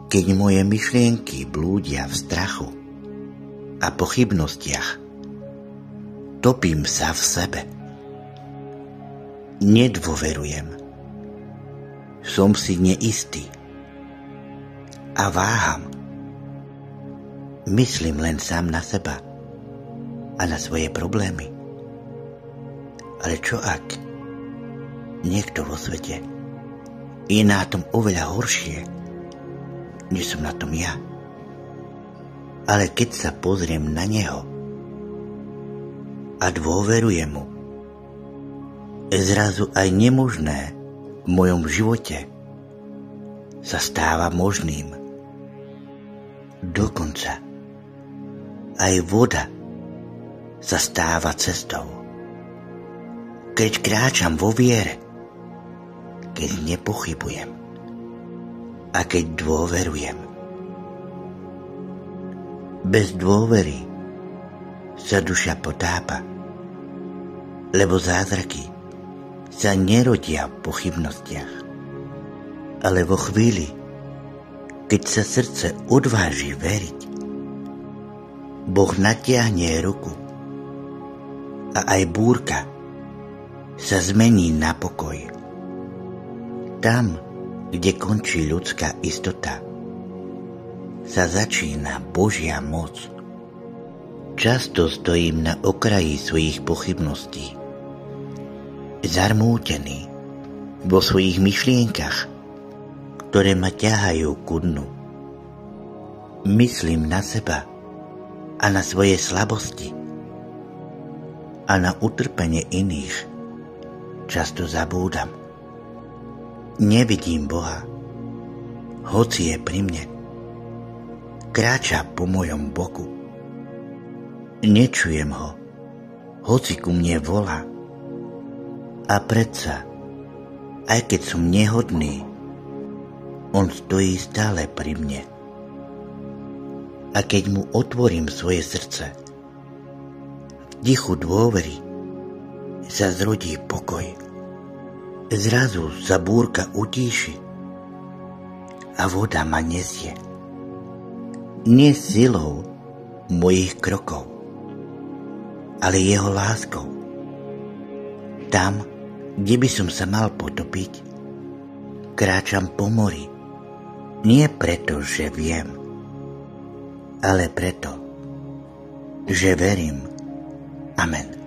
Keď moje myšlienky blúdia v strachu a pochybnostiach, topím sa v sebe. Nedôverujem. Som si neistý. A váham. Myslím len sám na seba a na svoje problémy. Ale čo ak niekto vo svete je na tom oveľa horšie, než som na tom ja? Ale keď sa pozriem na neho a dôverujem mu, zrazu aj nemožné v mojom živote sa stáva možným. Dokonca aj voda sa stáva cestou. Keď kráčam vo viere, keď nepochybujem a keď dôverujem. Bez dôvery sa duša potápa, lebo zázraky sa nerodia v pochybnostiach. Ale vo chvíli, keď sa srdce odváži veriť, Boh natiahne ruku a aj búrka sa zmení na pokoj. Tam, kde končí ľudská istota, sa začína Božia moc. Často stojím na okraji svojich pochybností, zarmútený vo svojich myšlienkach, ktoré ma ťahajú ku dnu. Myslím na seba a na svoje slabosti a na utrpenie iných často zabúdam. Nevidím Boha, hoci je pri mne. Kráča po mojom boku. Nečujem ho, hoci ku mne volá. A predsa, aj keď som nehodný, on stojí stále pri mne. A keď mu otvorím svoje srdce, v tichu dôvery sa zrodí pokoj. Zrazu sa búrka utíši a voda ma nesie. Nie silou mojich krokov, ale jeho láskou. Tam, kde by som sa mal potopiť, kráčam po mori. Nie preto, že viem, ale preto, že verím. Amen.